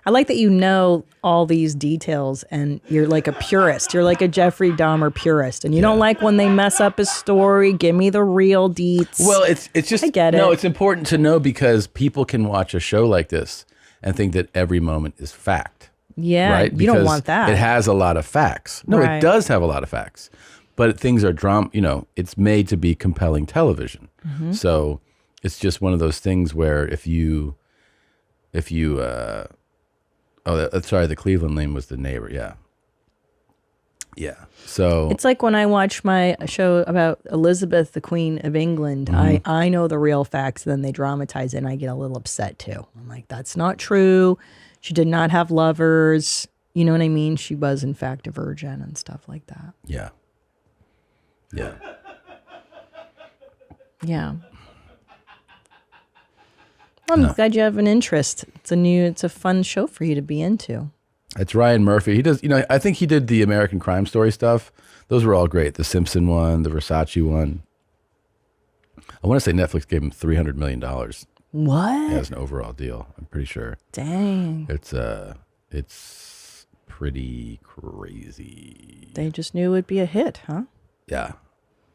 I like that you know all these details and you're like a purist. You're like a Jeffrey Dahmer purist. And you don't like when they mess up his story. Give me the real deets. Well, it's just, I get it. No, it's important to know because people can watch a show like this and think that every moment is fact. Yeah, right? you don't want that. It has a lot of facts. No, Right. It does have a lot of facts. But things are drama, it's made to be compelling television. Mm-hmm. So it's just one of those things where if you sorry, the Cleveland name was the neighbor. Yeah. Yeah. So it's like when I watch my show about Elizabeth, the Queen of England, I know the real facts, then they dramatize it and I get a little upset too. I'm like, that's not true. She did not have lovers. You know what I mean? She was in fact a virgin and stuff like that. yeah. Yeah. Yeah. I'm glad you have an interest. It's a fun show for you to be into. It's Ryan Murphy. He does, I think he did the American Crime Story stuff. Those were all great. The Simpson one, the Versace one. I want to say Netflix gave him $300 million What? as an overall deal. I'm pretty sure. Dang. It's pretty crazy. They just knew it would be a hit, huh? Yeah.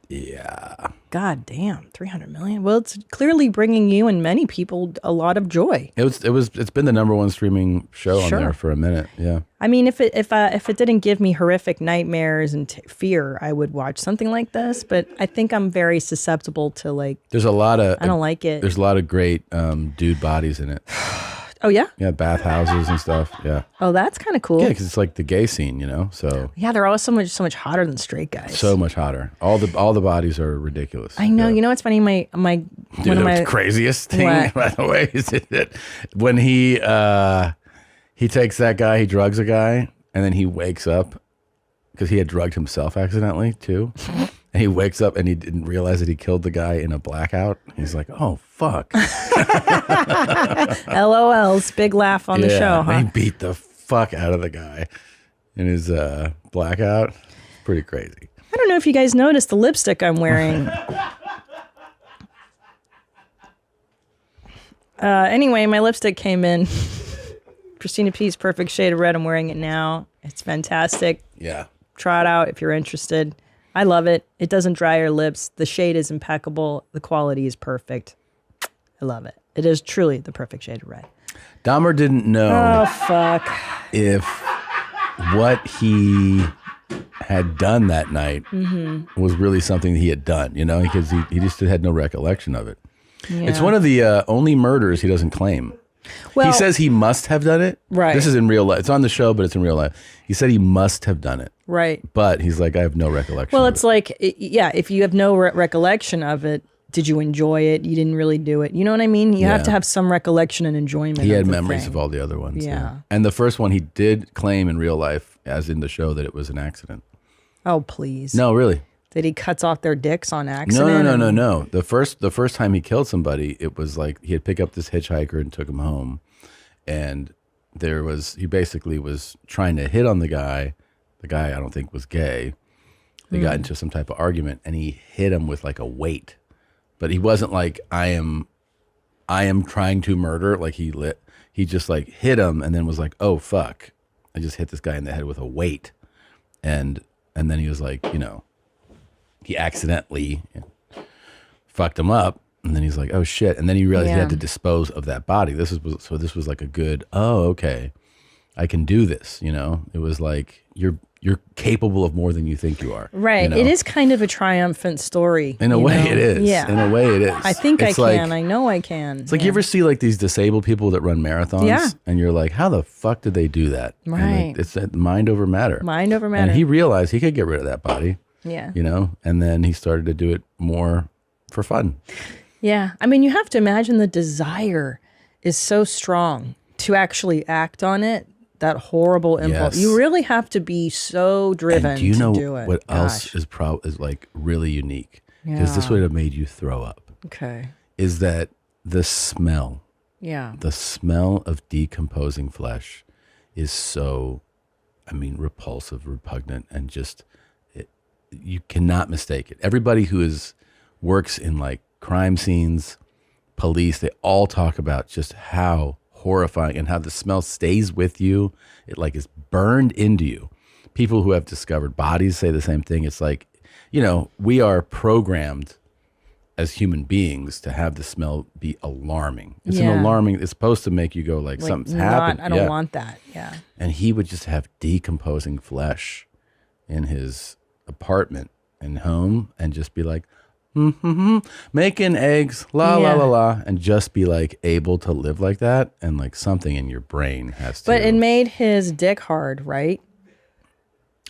Yeah. God damn, 300 million. Well, it's clearly bringing you and many people a lot of joy. It's been the number one streaming show on there for a minute. Yeah. I mean, if it didn't give me horrific nightmares and fear, I would watch something like this. But I think I'm very susceptible to I don't like it. There's a lot of great dude bodies in it. Oh yeah. Yeah, bathhouses and stuff. Yeah. Oh, that's kind of cool. Yeah, because it's like the gay scene, So yeah, they're all so much hotter than straight guys. so much hotter. All the bodies are ridiculous. I know. Yeah. You know what's funny? Dude, One of my the craziest thing, What? by the way, is that when he takes that guy, he drugs a guy, and then he wakes up because he had drugged himself accidentally too. And he wakes up and he didn't realize that he killed the guy in a blackout. He's like, "Oh fuck!" LOLs, big laugh on the show, huh? He beat the fuck out of the guy in his blackout. Pretty crazy. I don't know if you guys noticed the lipstick I'm wearing. Anyway, my lipstick came in. Christina P's perfect shade of red. I'm wearing it now. It's fantastic. Yeah. Try it out if you're interested. I love it. It doesn't dry your lips. The shade is impeccable. The quality is perfect. I love it. It is truly the perfect shade of red. Dahmer didn't know Oh, fuck. if what he had done that night was really something he had done, because he just had no recollection of it. Yeah. It's one of the only murders he doesn't claim. Well, he says he must have done it. Right. This is in real life. It's on the show, but it's in real life. He said he must have done it. right. But he's like, I have no recollection. Well, of it's it. like, if you have no recollection of it, did you enjoy it? You didn't really do it. You know what I mean? You have to have some recollection and enjoyment. He had the memories thing. of all the other ones. Yeah. And the first one he did claim in real life, as in the show, that it was an accident. Oh, please. No, really. That he cuts off their dicks on accident? No. The first time he killed somebody, it was like he had picked up this hitchhiker and took him home. And he basically was trying to hit on the guy. The guy, I don't think, was gay. They got into some type of argument and he hit him with like a weight. But he wasn't like, I am trying to murder. Like he just like hit him and then was like, oh fuck. I just hit this guy in the head with a weight. And then he was like, he accidentally fucked him up. And then he's like, oh shit. And then he realized he had to dispose of that body. This was like a good, oh, okay, I can do this. It was like, you're capable of more than you think you are. Right. It is kind of a triumphant story. In a way it is. Yeah. In a way it is. I think It's I can. like- I know I can. It's like you ever see like these disabled people that run marathons? Yeah. And you're like, how the fuck did they do that? And, like, Right. it's mind over matter. Mind over matter. And he realized he could get rid of that body. Yeah. And then he started to do it more for fun. Yeah. I mean, you have to imagine the desire is so strong to actually act on it. That horrible impulse. Yes. You really have to be so driven And do you know to do it. what else Gosh. is like really unique? Because this Yeah. would have made you throw up. Okay. Is that the smell? Yeah. The smell of decomposing flesh is so, repulsive, repugnant, and just you cannot mistake it. Everybody who works in like crime scenes, police, they all talk about just how horrifying, and how the smell stays with you. It like is burned into you. People who have discovered bodies say the same thing. It's like, we are programmed as human beings to have the smell be alarming. It's an alarming, it's supposed to make you go like something's happened. I don't want that. Yeah. And he would just have decomposing flesh in his apartment and home and just be like, making eggs, la la la, and just be like able to live like that. And like something in your brain has to. But it made his dick hard, right?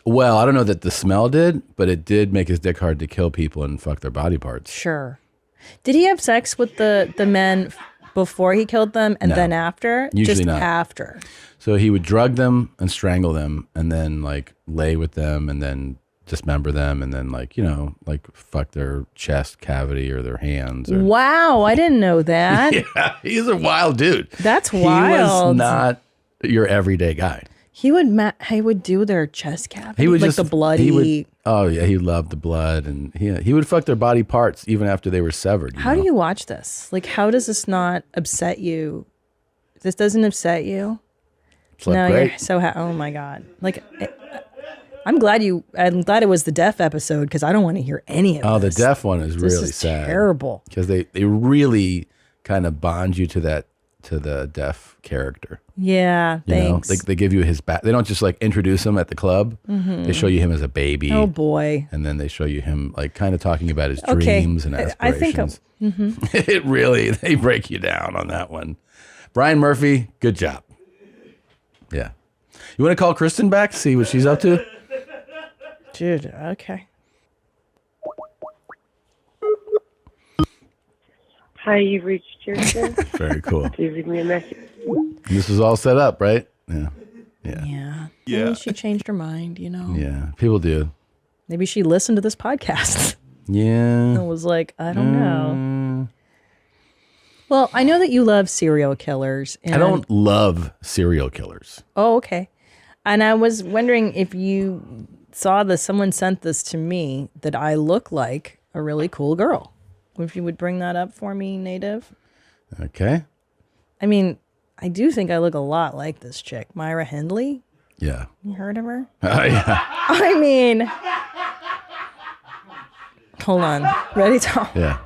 Well, I don't know that the smell did, but it did make his dick hard to kill people and fuck their body parts. Sure. Did he have sex with the men before he killed them and then after? Usually just not. After. So he would drug them and strangle them and then like lay with them and then dismember them and then like, fuck their chest cavity or their hands. Or, wow, I didn't know that. yeah, he's a wild dude. That's wild. He was not your everyday guy. He would do their chest cavity. He would like the bloody. He loved the blood, and he would fuck their body parts even after they were severed. How do you watch this? Like, how does this not upset you? This doesn't upset you? No, great. you're so oh my God. Like, I'm glad it was the deaf episode because I don't want to hear any of this. Oh, the deaf one is really is sad. Terrible. Because they really kind of bond you to the deaf character. Yeah, thanks. They give you his back. They don't just like introduce him at the club. Mm-hmm. They show you him as a baby. Oh boy. And then they show you him like kind of talking about his dreams and aspirations. I think it really, they break you down on that one. Brian Murphy, good job. Yeah. You want to call Kristen back, see what she's up to? Dude, okay. Hi, you've reached Kirsten. Very cool. Please leave me a message. This was all set up, right? Yeah. Yeah. Maybe she changed her mind, Yeah. People do. Maybe she listened to this podcast. Yeah. And was like, I don't know. Well, I know that you love serial killers. And I don't love serial killers. Oh, okay. And I was wondering if you saw this, someone sent this to me, that I look like a really cool girl. If you would bring that up for me, Native. Okay. I mean, I do think I look a lot like this chick, Myra Hindley. Yeah. You heard of her? Oh, yeah. I mean, hold on. Ready, Tom? Yeah.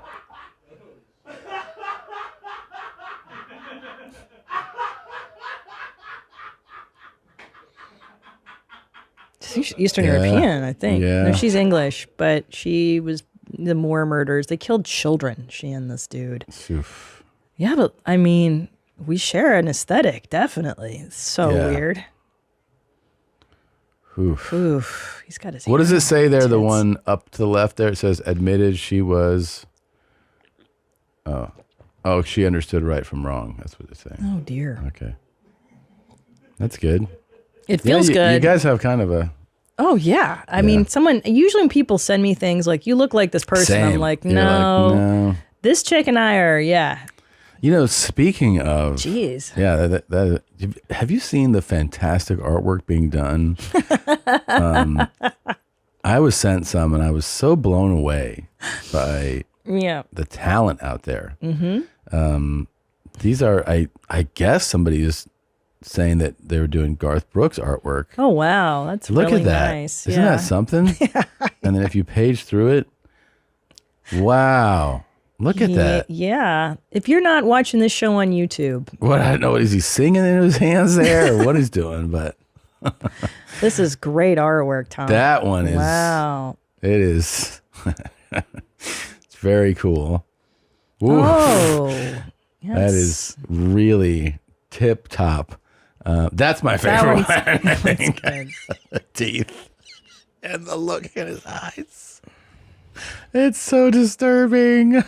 She's Eastern European, I think. Yeah. No, she's English, but she was the Moore murders. They killed children, she and this dude. Oof. Yeah, but I mean, we share an aesthetic, definitely. It's so weird. Oof. He's got his What does it say there? tits. The one up to the left there, it says admitted she was. Oh, she understood right from wrong. That's what it's saying. Oh, dear. Okay. That's good. It feels good. You guys have kind of a. Oh, yeah. I mean, usually when people send me things like, you look like this person, Same. I'm like, You're no, like, no. This chick and I are, Speaking of. Jeez. Yeah. Have you seen the fantastic artwork being done? I was sent some and I was so blown away by the talent out there. Mm-hmm. These are, I guess somebody is saying that they were doing Garth Brooks artwork. Oh, wow. That's Look really at that. nice. Isn't that something? And then if you page through it, wow. Look at that. Yeah. If you're not watching this show on YouTube. What, I don't know, is he singing in his hands there or what he's doing, but. This is great artwork, Tom. That one is. Wow. It is. It's very cool. Oof. Oh. Yes. That is really tip top. That's my favorite one. I think. The teeth and the look in his eyes. It's so disturbing.